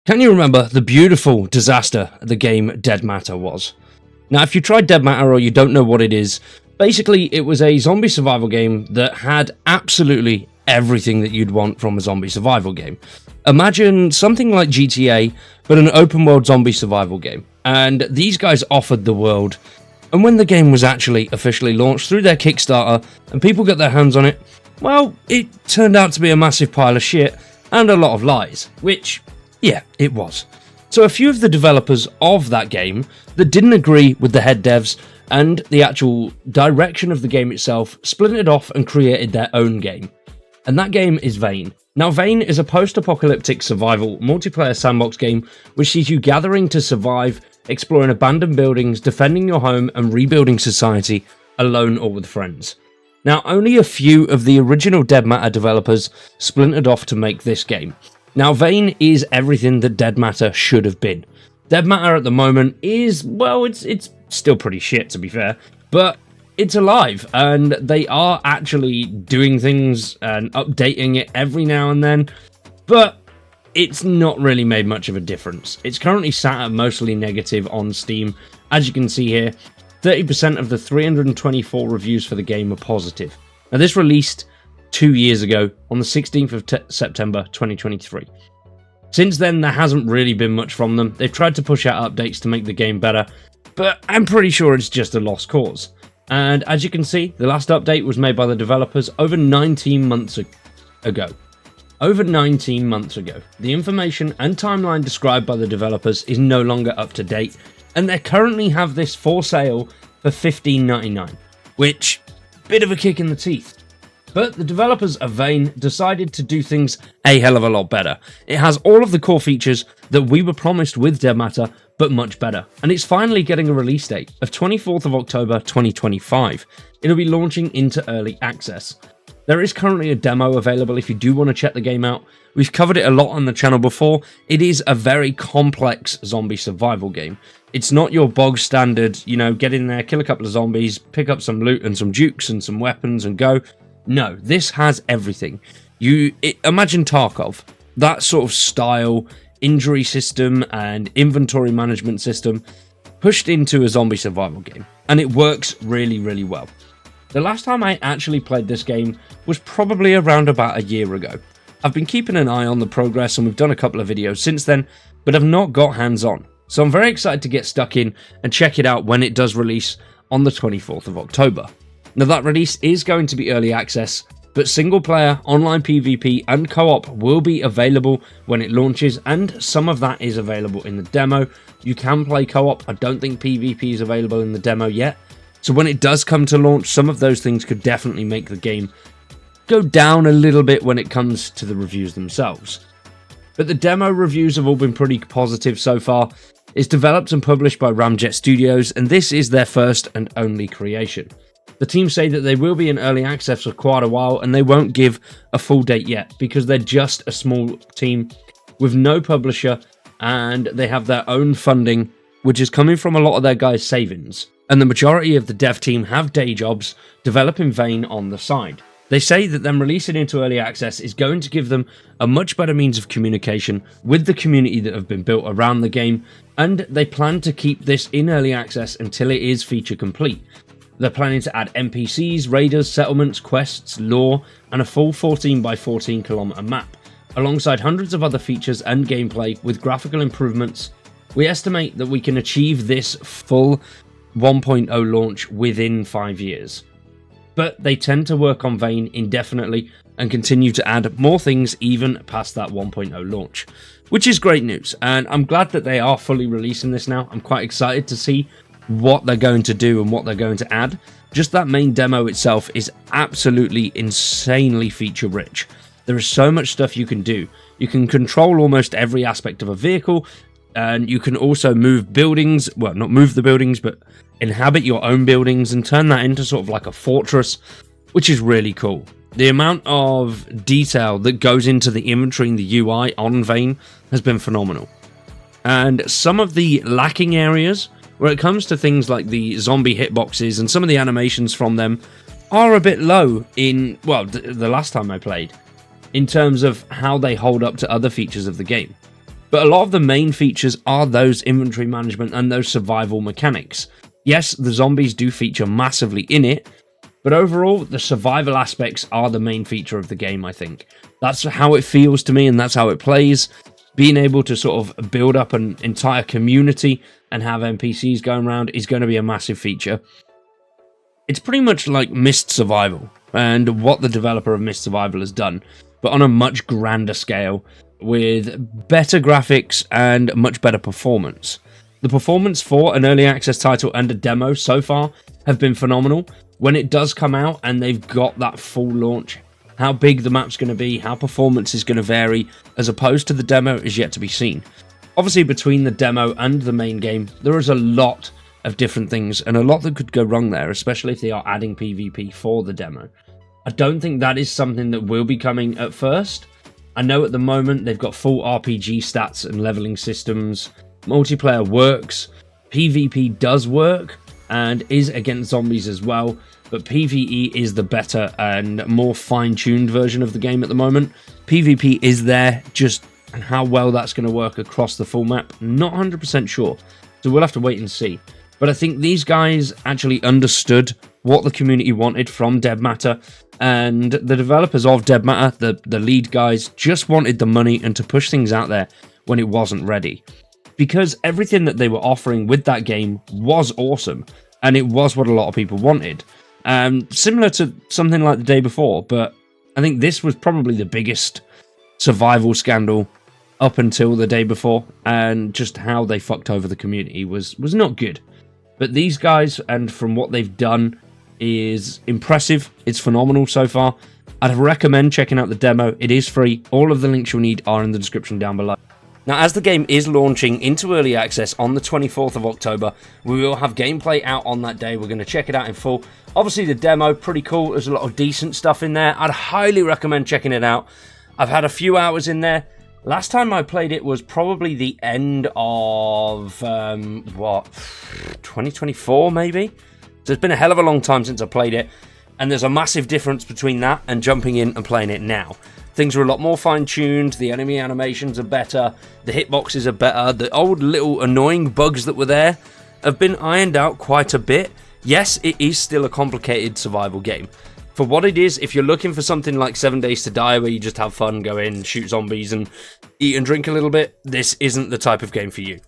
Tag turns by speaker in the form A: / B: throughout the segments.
A: Can you remember the beautiful disaster the game Dead Matter was? Now, if you tried Dead Matter or you don't know what it is, basically it was a zombie survival game that had absolutely everything that you'd want from a zombie survival game. Imagine something like GTA, but an open world zombie survival game. And these guys offered the world. And when the game was actually officially launched through their Kickstarter and people got their hands on it, well, it turned out to be a massive pile of shit and a lot of lies, which, yeah, it was. So a few of the developers of that game that didn't agree with the head devs and the actual direction of the game itself split it off and created their own game. And that game is Vane. Now, Vane is a post-apocalyptic survival multiplayer sandbox game which sees you gathering to survive, exploring abandoned buildings, defending your home and rebuilding society alone or with friends. Now, only a few of the original Dead Matter developers splintered off to make this game. Now, Vane is everything that Dead Matter should have been. Dead Matter at the moment is, well, it's still pretty shit, to be fair, but it's alive, and they are actually doing things and updating it every now and then, but it's not really made much of a difference. It's currently sat at mostly negative on Steam. As you can see here, 30% of the 324 reviews for the game are positive. Now, this released 2 years ago on the 16th of September 2023. Since then, there hasn't really been much from them. They've tried to push out updates to make the game better, but I'm pretty sure it's just a lost cause. And as you can see, the last update was made by the developers over 19 months ago. Over 19 months ago. The information and timeline described by the developers is no longer up to date, and they currently have this for sale for $15.99, which, bit of a kick in the teeth. But the developers of Vane decided to do things a hell of a lot better. It has all of the core features that we were promised with Dead Matter, but much better. And it's finally getting a release date of 24th of October 2025. It'll be launching into early access. There is currently a demo available if you do want to check the game out. We've covered it a lot on the channel before. It is a very complex zombie survival game. It's not your bog standard, get in there, kill a couple of zombies, pick up some loot and some jukes and some weapons and go. No, this has everything. Imagine Tarkov, that sort of style, injury system and inventory management system pushed into a zombie survival game. And it works really, really well. The last time I actually played this game was probably around about a year ago. I've been keeping an eye on the progress and we've done a couple of videos since then, but I've not got hands on. So I'm very excited to get stuck in and check it out when it does release on the 24th of October. Now, that release is going to be early access, but single player, online PvP and co-op will be available when it launches, and some of that is available in the demo. You can play co-op. I don't think PvP is available in the demo yet. So when it does come to launch, some of those things could definitely make the game go down a little bit when it comes to the reviews themselves. But the demo reviews have all been pretty positive so far. It's developed and published by Ramjet Studios, and this is their first and only creation. The team say that they will be in early access for quite a while, and they won't give a full date yet because they're just a small team with no publisher, and they have their own funding, which is coming from a lot of their guys' savings. And the majority of the dev team have day jobs developing Vane on the side. They say that them releasing into early access is going to give them a much better means of communication with the community that have been built around the game, and they plan to keep this in early access until it is feature complete. They're planning to add NPCs, raiders, settlements, quests, lore, and a full 14 by 14 kilometer map, alongside hundreds of other features and gameplay with graphical improvements. We estimate that we can achieve this full 1.0 launch within 5 years. But they tend to work on Vane indefinitely and continue to add more things even past that 1.0 launch, which is great news, and I'm glad that they are fully releasing this now. I'm quite excited to see what they're going to do and what they're going to add. Just that main demo itself is absolutely insanely feature rich. There is so much stuff you can do. You can control almost every aspect of a vehicle, and you can also move buildings, well, not move the buildings, but inhabit your own buildings and turn that into sort of like a fortress, which is really cool. The amount of detail that goes into the inventory and the UI on Vane has been phenomenal. And some of the lacking areas, where it comes to things like the zombie hitboxes and some of the animations from them, are a bit low in, well, the last time I played, in terms of how they hold up to other features of the game. But a lot of the main features are those inventory management and those survival mechanics. Yes, the zombies do feature massively in it, but overall, the survival aspects are the main feature of the game, I think. That's how it feels to me, and that's how it plays. Being able to sort of build up an entire community and have NPCs going around is going to be a massive feature. It's pretty much like Myst Survival, and what the developer of Myst Survival has done, but on a much grander scale, with better graphics and much better performance. The performance for an early access title and a demo so far have been phenomenal. When it does come out and they've got that full launch, how big the map's going to be, how performance is going to vary, as opposed to the demo, is yet to be seen. Obviously, between the demo and the main game, there is a lot of different things and a lot that could go wrong there, especially if they are adding PvP for the demo. I don't think that is something that will be coming at first. I know at the moment they've got full RPG stats and leveling systems. Multiplayer works, PvP does work, and is against zombies as well, but PvE is the better and more fine-tuned version of the game at the moment. PvP is there, just how well that's going to work across the full map, not 100% sure, so we'll have to wait and see. But I think these guys actually understood what the community wanted from Dead Matter, and the developers of Dead Matter, the lead guys, just wanted the money and to push things out there when it wasn't ready. Because everything that they were offering with that game was awesome, and it was what a lot of people wanted. Similar to something like the day before, but I think this was probably the biggest survival scandal up until the day before, and just how they fucked over the community was not good. But these guys, and from what they've done, is impressive. It's phenomenal so far. I'd recommend checking out the demo. It is free. All of the links you'll need are in the description down below. Now, as the game is launching into early access on the 24th of October, we will have gameplay out on that day. We're going to check it out in full. Obviously, the demo, pretty cool. There's a lot of decent stuff in there. I'd highly recommend checking it out. I've had a few hours in there. Last time I played it was probably the end of, 2024 maybe? So it's been a hell of a long time since I played it. And there's a massive difference between that and jumping in and playing it now. Things are a lot more fine-tuned, the enemy animations are better, the hitboxes are better, the old little annoying bugs that were there have been ironed out quite a bit. Yes, it is still a complicated survival game. For what it is, if you're looking for something like 7 Days to Die, where you just have fun, go in, shoot zombies, and eat and drink a little bit, this isn't the type of game for you.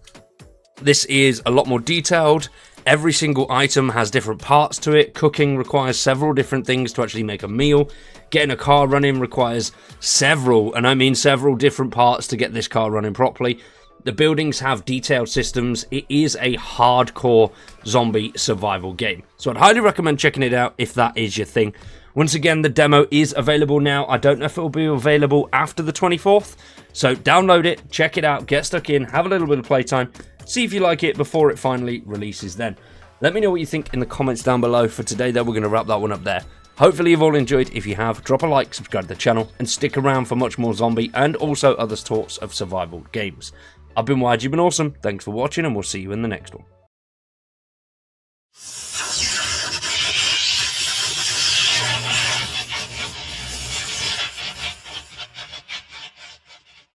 A: This is a lot more detailed. Every single item has different parts to it. Cooking requires several different things to actually make a meal. Getting a car running requires several, and I mean several different parts to get this car running properly. The buildings have detailed systems. It is a hardcore zombie survival game. So I'd highly recommend checking it out if that is your thing. Once again, the demo is available now. I don't know if it will be available after the 24th. So download it, check it out, get stuck in, have a little bit of playtime. See if you like it before it finally releases then. Let me know what you think in the comments down below. For today, though, we're going to wrap that one up there. Hopefully you've all enjoyed. If you have, drop a like, subscribe to the channel, and stick around for much more zombie and also other sorts of survival games. I've been Wyatt, you've been awesome. Thanks for watching, and we'll see you in the next one.